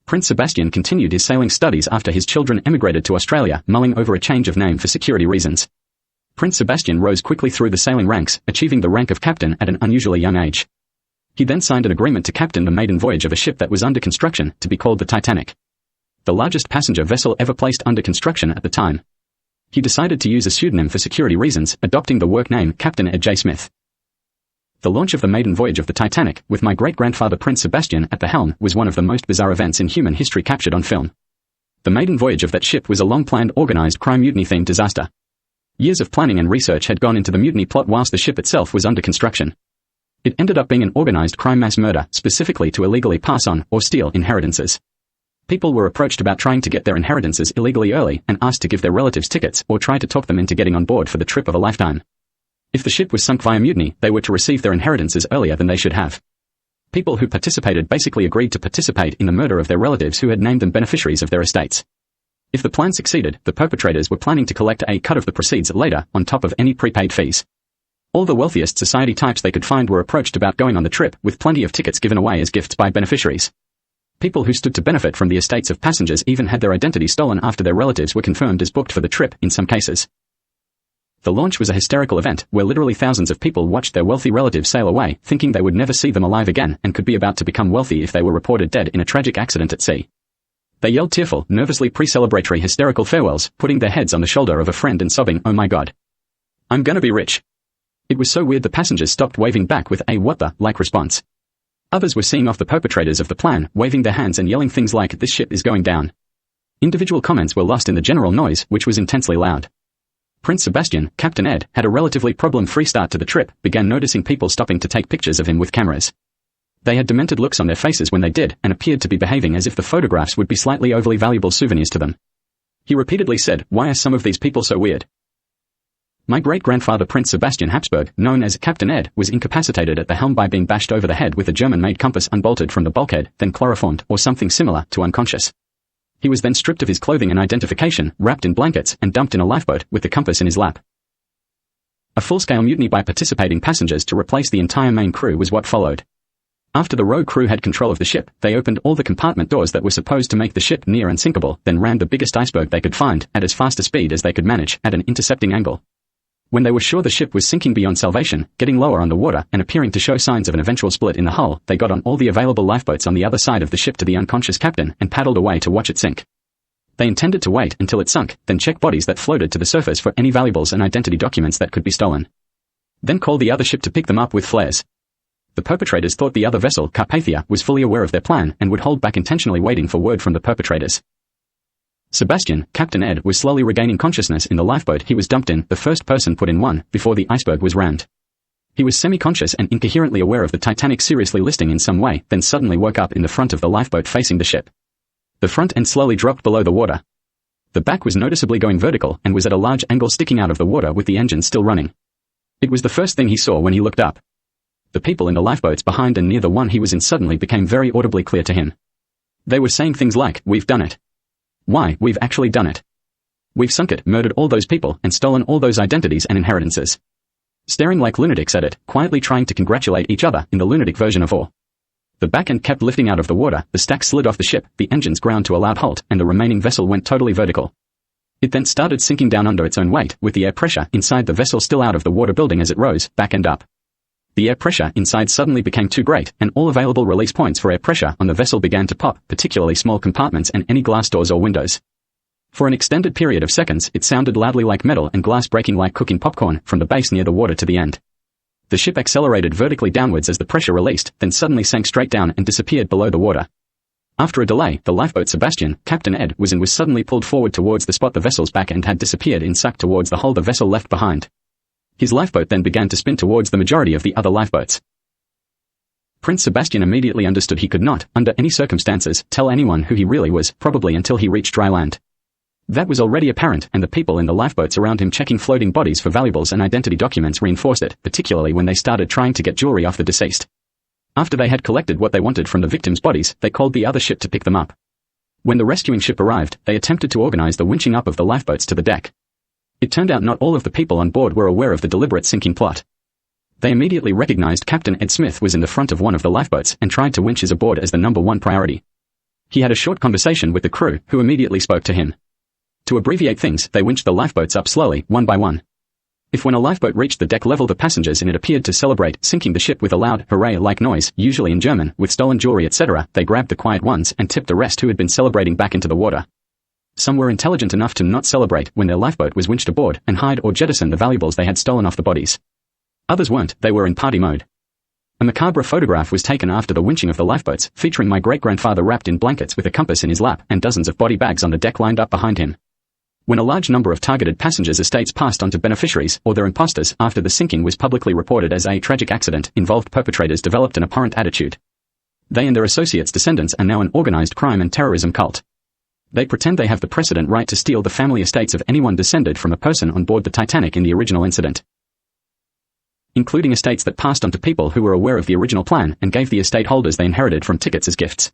Prince Sebastian continued his sailing studies after his children emigrated to Australia, mulling over a change of name for security reasons. Prince Sebastian rose quickly through the sailing ranks, achieving the rank of captain at an unusually young age. He then signed an agreement to captain the maiden voyage of a ship that was under construction, to be called the Titanic, the largest passenger vessel ever placed under construction at the time. He decided to use a pseudonym for security reasons, adopting the work name Captain Ed J. Smith. The launch of the maiden voyage of the Titanic, with my great-grandfather Prince Sebastian at the helm, was one of the most bizarre events in human history captured on film. The maiden voyage of that ship was a long-planned, organized crime mutiny-themed disaster. Years of planning and research had gone into the mutiny plot whilst the ship itself was under construction. It ended up being an organized crime mass murder, specifically to illegally pass on, or steal, inheritances. People were approached about trying to get their inheritances illegally early, and asked to give their relatives tickets, or try to talk them into getting on board for the trip of a lifetime. If the ship was sunk via mutiny, they were to receive their inheritances earlier than they should have. People who participated basically agreed to participate in the murder of their relatives who had named them beneficiaries of their estates. If the plan succeeded, the perpetrators were planning to collect a cut of the proceeds later, on top of any prepaid fees. All the wealthiest society types they could find were approached about going on the trip, with plenty of tickets given away as gifts by beneficiaries. People who stood to benefit from the estates of passengers even had their identity stolen after their relatives were confirmed as booked for the trip, in some cases. The launch was a hysterical event, where literally thousands of people watched their wealthy relatives sail away, thinking they would never see them alive again, and could be about to become wealthy if they were reported dead in a tragic accident at sea. They yelled tearful, nervously pre-celebratory hysterical farewells, putting their heads on the shoulder of a friend and sobbing, "Oh my God, I'm gonna be rich." It was so weird the passengers stopped waving back with a "what the" response. Others were seeing off the perpetrators of the plan, waving their hands and yelling things like, "This ship is going down." Individual comments were lost in the general noise, which was intensely loud. Prince Sebastian, Captain Ed, had a relatively problem-free start to the trip, began noticing people stopping to take pictures of him with cameras. They had demented looks on their faces when they did, and appeared to be behaving as if the photographs would be slightly overly valuable souvenirs to them. He repeatedly said, "Why are some of these people so weird?" My great-grandfather Prince Sebastian Habsburg, known as Captain Ed, was incapacitated at the helm by being bashed over the head with a German-made compass unbolted from the bulkhead, then chloroformed, or something similar, to unconscious. He was then stripped of his clothing and identification, wrapped in blankets, and dumped in a lifeboat, with the compass in his lap. A full-scale mutiny by participating passengers to replace the entire main crew was what followed. After the rogue crew had control of the ship, they opened all the compartment doors that were supposed to make the ship near unsinkable, then rammed the biggest iceberg they could find, at as fast a speed as they could manage, at an intercepting angle. When they were sure the ship was sinking beyond salvation, getting lower on the water, and appearing to show signs of an eventual split in the hull, they got on all the available lifeboats on the other side of the ship to the unconscious captain, and paddled away to watch it sink. They intended to wait until it sunk, then check bodies that floated to the surface for any valuables and identity documents that could be stolen. Then call the other ship to pick them up with flares. The perpetrators thought the other vessel, Carpathia, was fully aware of their plan, and would hold back intentionally waiting for word from the perpetrators. Sebastian, Captain Ed, was slowly regaining consciousness in the lifeboat he was dumped in, the first person put in one, before the iceberg was rammed. He was semi-conscious and incoherently aware of the Titanic seriously listing in some way, then suddenly woke up in the front of the lifeboat facing the ship. The front end slowly dropped below the water. The back was noticeably going vertical, and was at a large angle sticking out of the water with the engine still running. It was the first thing he saw when he looked up. The people in the lifeboats behind and near the one he was in suddenly became very audibly clear to him. They were saying things like, "We've done it. Why, we've actually done it. We've sunk it, murdered all those people, and stolen all those identities and inheritances." Staring like lunatics at it, quietly trying to congratulate each other, in the lunatic version of all. The back end kept lifting out of the water, the stack slid off the ship, the engines ground to a loud halt, and the remaining vessel went totally vertical. It then started sinking down under its own weight, with the air pressure inside the vessel still out of the water building as it rose, back end up. The air pressure inside suddenly became too great, and all available release points for air pressure on the vessel began to pop, particularly small compartments and any glass doors or windows. For an extended period of seconds, it sounded loudly like metal and glass breaking like cooking popcorn, from the base near the water to the end. The ship accelerated vertically downwards as the pressure released, then suddenly sank straight down and disappeared below the water. After a delay, the lifeboat Sebastian, Captain Ed, was in was suddenly pulled forward towards the spot the vessel's back end had disappeared in, sucked towards the hull the vessel left behind. His lifeboat then began to spin towards the majority of the other lifeboats. Prince Sebastian immediately understood he could not, under any circumstances, tell anyone who he really was, probably until he reached dry land. That was already apparent, and the people in the lifeboats around him checking floating bodies for valuables and identity documents reinforced it, particularly when they started trying to get jewelry off the deceased. After they had collected what they wanted from the victims' bodies, they called the other ship to pick them up. When the rescuing ship arrived, they attempted to organize the winching up of the lifeboats to the deck. It turned out not all of the people on board were aware of the deliberate sinking plot. They immediately recognized Captain Ed Smith was in the front of one of the lifeboats and tried to winch his aboard as the number one priority. He had a short conversation with the crew, who immediately spoke to him. To abbreviate things, they winched the lifeboats up slowly, one by one. If when a lifeboat reached the deck level the passengers in it appeared to celebrate, sinking the ship with a loud, hooray-like noise, usually in German, with stolen jewelry etc., they grabbed the quiet ones and tipped the rest who had been celebrating back into the water. Some were intelligent enough to not celebrate when their lifeboat was winched aboard and hide or jettison the valuables they had stolen off the bodies. Others weren't, they were in party mode. A macabre photograph was taken after the winching of the lifeboats, featuring my great-grandfather wrapped in blankets with a compass in his lap and dozens of body bags on the deck lined up behind him. When a large number of targeted passengers' estates passed on to beneficiaries, or their imposters, after the sinking was publicly reported as a tragic accident, involved perpetrators developed an abhorrent attitude. They and their associates' descendants are now an organized crime and terrorism cult. They pretend they have the precedent right to steal the family estates of anyone descended from a person on board the Titanic in the original incident, including estates that passed on to people who were aware of the original plan and gave the estate holders they inherited from tickets as gifts.